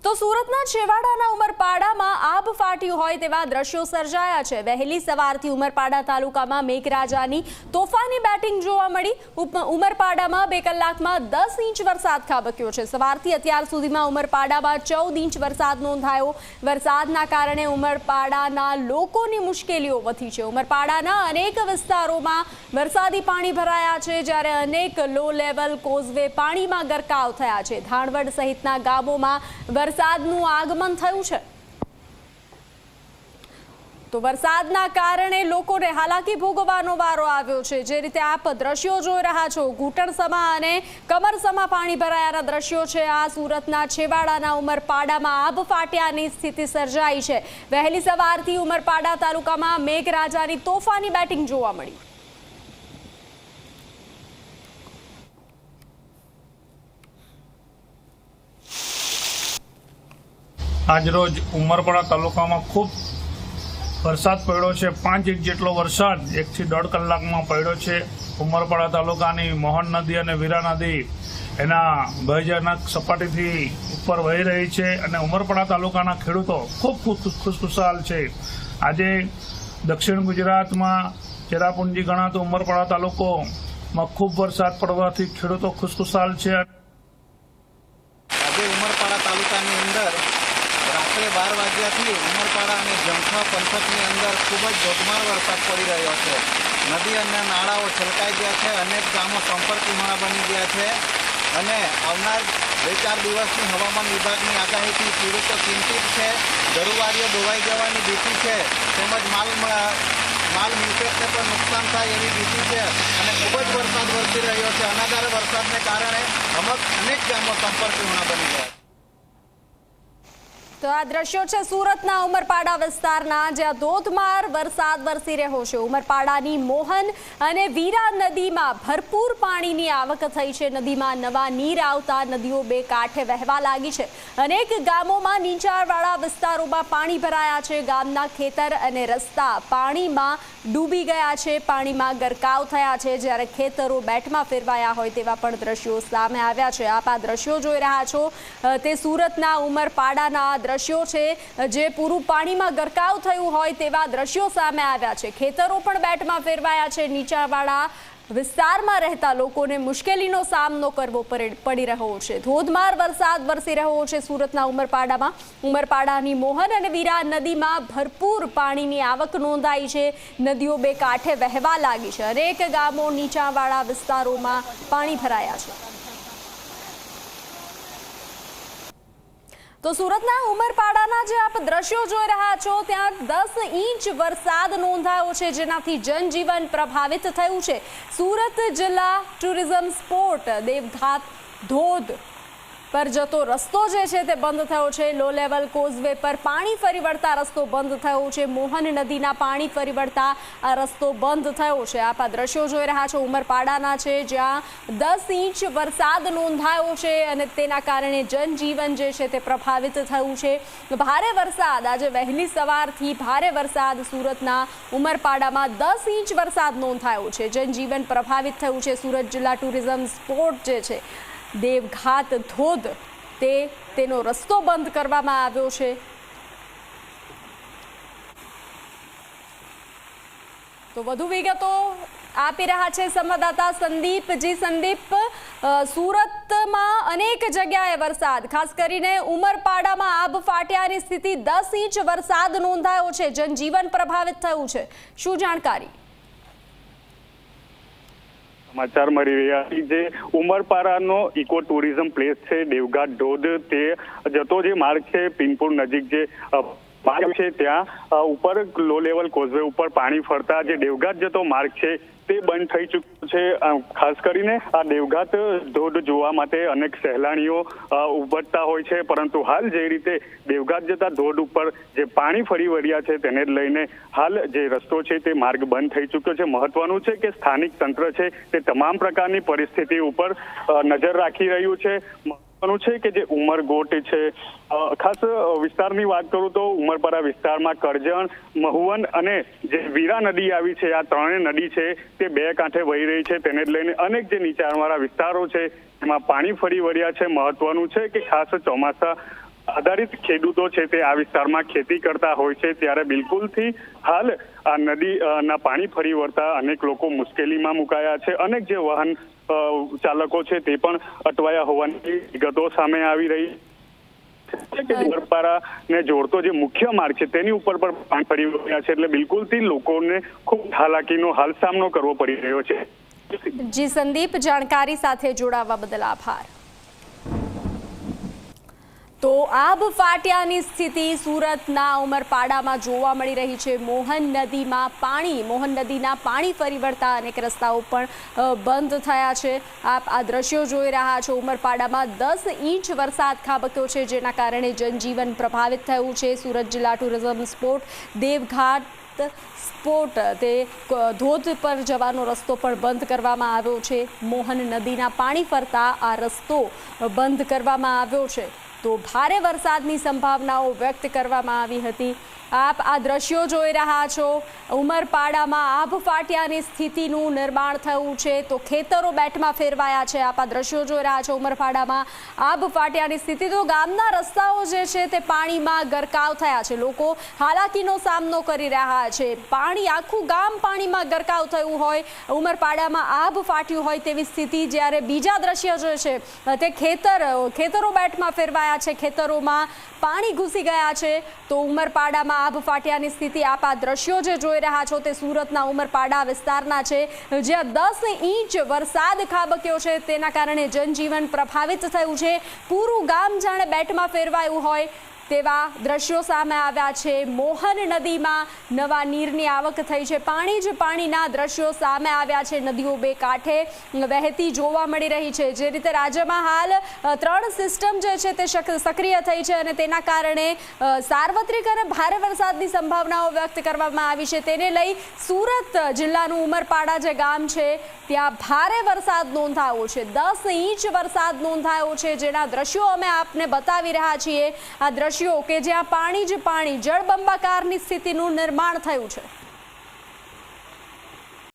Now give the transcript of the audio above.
તો સુરતના છેવાડાના ઉમરપાડામાં આબ ફાટ્યું હોય તેવા દ્રશ્યો સર્જાયા છે। વહેલી સવારથી ઉમરપાડા તાલુકામાં મેઘરાજાની તોફાની બેટિંગ જોવા મળી। ઉમરપાડામાં 2 કલાકમાં 10 ઇંચ વરસાદ ખાબક્યો છે। સવારથી અત્યાર સુધીમાં ઉમરપાડામાં 14 ઇંચ વરસાદ નોંધાયો। વરસાદના કારણે ઉમરપાડાના લોકોની મુશ્કેલીઓ વધી છે। ઉમરપાડાના અનેક વિસ્તારોમાં વરસાદી પાણી ભરાયા છે, જ્યારે અનેક લો લેવલ કોઝવે પાણીમાં ગરકાવ થયા છે। ધાણવડ સહિતના ગામોમાં વરસાદનું આગમન થયું છે। તો વરસાદના કારણે લોકોને હાલાકી ભોગવવાનો વારો આવ્યો છે। જે રીતે આપ દ્રશ્યો જોઈ રહ્યા છો, ઘૂંટણસમા અને કમરસમા પાણી ભરાયાના દ્રશ્યો છે। આ સુરતના છેવાડાના ઉમરપાડામાં આબ ફાટ્યાની સ્થિતિ સર્જાઈ છે। વહેલી સવારથી ઉમરપાડા તાલુકામાં મેઘરાજાની તોફાની બેટિંગ જોવા મળી। આજરોજ ઉમરપાડા તાલુકામાં ખૂબ વરસાદ પડ્યો છે। 5 ઇંચ જેટલો વરસાદ 1 થી 1.5 કલાકમાં પડ્યો છે। ઉમરપાડા તાલુકાની મોહન નદી અને વીરા નદી એના ભયજનક સપાટીથી ઉપર વહી રહી છે અને ઉમરપાડા તાલુકાના ખેડૂતો ખૂબ ખુશખુશાલ છે। આજે દક્ષિણ ગુજરાતમાં ચેરાપુંજી ગણાતો ઉમરપાડા તાલુકોમાં ખૂબ વરસાદ પડવાથી ખેડૂતો ખુશખુશાલ છે। આજે ઉમરપાડા તાલુકાની અંદર રાત્રે 12 વાગ્યાથી ઉમરપાડા અને જંખા પંથકની અંદર ખૂબ જ ધોધમાર વરસાદ પડી રહ્યો છે। નદી અને નાળાઓ છલકાઈ ગયા છે। અનેક ગામો સંપર્ક વિહોણા બની ગયા છે અને આવનાર 2-4 દિવસની હવામાન વિભાગની આગાહીથી ખેડૂતો ચિંતિત છે। ઘરવારીઓ ડોવાઈ જવાની ભીતિ છે, તેમજ માલ મિલકતને પણ નુકસાન થાય એવી ભીતિ છે અને ખૂબ જ વરસાદ વરસી રહ્યો છે। અનાધાર વરસાદને કારણે અનેક ગામો સંપર્ક વિહોણા બની ગયા છે। તો આ દ્રશ્યો છે સુરતના ઉમરપાડા વિસ્તારના, જ્યાં ધોધમાર વરસાદ વરસી રહ્યો છે। ઉમરપાડાની મોહન અને વીરા નદીમાં ભરપૂર પાણીની આવક થઈ છે। નદીમાં નવા નીર આવતા નદીઓ 2 કાંઠે વહેવા લાગી છે। અનેક ગામોમાં નીચાણવાળા વિસ્તારોમાં પાણી ભરાયા છે। ગામના ખેતર અને રસ્તા પાણીમાં ડૂબી ગયા છે, પાણીમાં ગરકાવ થયા છે, જ્યારે ખેતરો બેટમાં ફેરવાયા હોય તેવા પણ દ્રશ્યો સામે આવ્યા છે। આપ આ દ્રશ્યો જોઈ રહ્યા છો તે સુરતના ઉમરપાડાના દ્રશ્યો છે, જે પૂરું પાણીમાં ગરકાવ થયું હોય તેવા દ્રશ્યો સામે આવ્યા છે। ખેતરો પણ બેટમાં ફેરવાયા છે। નીચાણવાળા વિસ્તારમાં રહેતા લોકોને મુશ્કેલીનો સામનો કરવો પડી રહ્યો છે। ધોધમાર વરસાદ વરસી રહ્યો છે સુરતના ઉમરપાડામાં। ઉમરપાડાની મોહન અને વીરા નદીમાં ભરપૂર પાણીની આવક નોંધાઈ છે। નદીઓ 2 કાંઠે વહેવા લાગી છે। અનેક ગામો નીચાણવાળા વિસ્તારોમાં પાણી ભરાયા છે। તો સુરતના ઉમરપાડાના જે આપ દ્રશ્યો જોઈ રહ્યા છો, ત્યાં 10 ઇંચ વરસાદ નોંધાયો છે, જેનાથી જનજીવન પ્રભાવિત થયું છે। સુરત જિલ્લા ટુરિઝમ સ્પોટ દેવઘાટ ધોધ પર જતો રસ્તો જે છે તે બંધ થયો છે। લો લેવલ કોઝવે પર પાણી ફરી વળતા રસ્તો બંધ થયો છે। મોહન નદીના પાણી ફરી વળતા આ રસ્તો બંધ થયો છે। આપ આ દ્રશ્યો જોઈ રહ્યા છો ઉમરપાડાના છે, જ્યાં 10 ઇંચ વરસાદ નોંધાયો છે અને તેના કારણે જનજીવન જે છે તે પ્રભાવિત થયું છે। ભારે વરસાદ, આજે વહેલી સવારથી ભારે વરસાદ સુરતના ઉમરપાડામાં 10 ઇંચ વરસાદ નોંધાયો છે। જનજીવન પ્રભાવિત થયું છે। સુરત જિલ્લા ટુરિઝમ સ્પોટ જે છે દેવઘાટ ધોધ તેનો રસ્તો બંધ કરવામાં આવ્યો છે। તો વધુ વિગતો આપી રહ્યા છે સંવાદદાતા સંદીપજી। સંદીપ, સુરતમાં અનેક જગ્યાએ વરસાદ, ખાસ કરીને ઉમરપાડામાં આબ ફાટ્યાની સ્થિતિ, 10 ઇંચ વરસાદ નોંધાયો છે, જનજીવન પ્રભાવિત થયું છે, શું જાણકારી? સમાચાર મળી રહ્યા છે જે ઉમરપાડાનો ઇકો ટુરિઝમ પ્લેસ છે દેવઘાટ ધોધ, તે જતો જે માર્ગ છે પિનપુર નજીક જે માર્ગ છે ત્યાં ઉપર લો લેવલ કોઝવે ઉપર પાણી ફરતા જે દેવઘાટ જતો માર્ગ છે તે બંધ થઈ ચૂક્યો છે। ખાસ કરીને આ દેવઘાટ ધોધ જોવા માટે અનેક સહેલાણીઓ ઉમટતા હોય છે, પરંતુ હાલ જે રીતે દેવઘાટ જતા ધોધ ઉપર જે પાણી ફરી વળ્યા છે તેને લઈને હાલ જે રસ્તો છે તે માર્ગ બંધ થઈ ચૂક્યો છે। મહત્વનું છે કે સ્થાનિક તંત્ર છે તે તમામ પ્રકારની પરિસ્થિતિ ઉપર નજર રાખી રહ્યું છે। છે કે જે ઉમરગોટ છે, ખાસ વિસ્તારની વાત કરું તો ઉમરપાડા વિસ્તારમાં કરજણ, મહુવન અને જે વીરા નદી આવી છે, આ 3 નદી છે તે 2 કાંઠે વહી રહી છે। તેને જ લઈને અનેક જે નીચાણવાળા વિસ્તારો છે એમાં પાણી ફરી વળ્યા છે। મહત્વનું છે કે ખાસ ચોમાસા આધારિત ખેડૂતો છે તે આ વિસ્તારમાં ખેતી કરતા હોય છે, ત્યારે બિલકુલથી હાલ આ નદીના પાણી ફરી વળતા અનેક લોકો મુશ્કેલીમાં મુકાયા છે. અનેક જે વાહન ચાલકો છે તે પણ અટવાયા હોવાની વિગતો સામે આવી રહી છે. ઉમરપાડાને જોડતો જે મુખ્ય માર્ગ છે તેની ઉપર પણ પાણી ફરી વળ્યા છે, એટલે બિલકુલથી લોકોને ખૂબ હાલાકીનો હાલ સામનો કરવો પડી રહ્યો છે. જી સંદીપ, જાણકારી સાથે જોડાવા બદલ આભાર. તો આબ ફાટ્યાની સ્થિતિ સુરતના ઉમરપાડામાં જોવા મળી રહી છે. મોહન નદીના પાણી ફરી વળતા અનેક રસ્તાઓ પણ બંધ થયા છે. આપ આ દ્રશ્યો જોઈ રહ્યા છો. ઉમરપાડામાં 10 ઇંચ વરસાદ ખાબક્યો છે, જેના કારણે જનજીવન પ્રભાવિત થયું છે. સુરત જિલ્લા ટુરિઝમ સ્પોટ દેવઘાટ સ્પોટ તે ધોધ પર જવાનો રસ્તો પણ બંધ કરવામાં આવ્યો છે. મોહન નદીના પાણી ફરતા આ રસ્તો બંધ કરવામાં આવ્યો છે. તો ભારે વરસાદની સંભાવનાઓ વ્યક્ત કરવામાં આવી હતી. આપ આ દ્રશ્યો જોઈ રહ્યા છો. ઉમરપાડામાં આબ ફાટ્યાની સ્થિતિનું નિર્માણ થયું છે, તો ખેતરો બેટમાં ફેરવાયા છે. આપ આ દ્રશ્યો જોઈ રહ્યા છો. ઉમરપાડામાં આબ ફાટ્યાની સ્થિતિ, તો ગામના રસ્તાઓ જે છે તે પાણીમાં ગરકાવ થયા છે. લોકો હાલાકીનો સામનો કરી રહ્યા છે. આખું ગામ પાણીમાં ગરકાવ થયું હોય, ઉમરપાડામાં આબ ફાટ્યું હોય તેવી સ્થિતિ. જ્યારે બીજા દ્રશ્ય જે છે તે ખેતરો બેટમાં ફેરવાયા છે, ખેતરોમાં પાણી ઘૂસી ગયા છે. તો ઉમરપાડામાં આબ ફાટ્યાની સ્થિતિ, આપ આ દ્રશ્યો જે જોઈ રહ્યા છો તે સુરતના ઉમરપાડા વિસ્તારના છે, જ્યાં 10 ઇંચ વરસાદ ખાબક્યો છે. તેના કારણે જનજીવન પ્રભાવિત થયું છે. પૂરું ગામ જાણે બેટમાં ફેરવાયું હોય તેવા દ્રશ્યો સામે આવ્યા છે. મોહન નદીમાં નવા નીરની આવક થઈ છે. પાણી જ પાણીના દ્રશ્યો સામે આવ્યા છે. નદીઓ બે કાંઠે વહેતી જોવા મળી રહી છે. જે રીતે રાજ્યમાં હાલ 3 સિસ્ટમ જે છે તે સક્રિય થઈ છે અને તેના કારણે સાર્વત્રિક અને ભારે વરસાદની સંભાવનાઓ વ્યક્ત કરવામાં આવી છે. તેને લઈ સુરત જિલ્લાનું ઉમરપાડા જે ગામ છે ત્યાં ભારે વરસાદ નોંધાયો છે. 10 ઇંચ વરસાદ નોંધાયો છે, જેના દ્રશ્યો અમે આપને બતાવી રહ્યા છીએ. આ દ્રશ્યો કે જ્યાં પાણી જ પાણી, જળબંબાકારની સ્થિતિનું નિર્માણ થયું છે.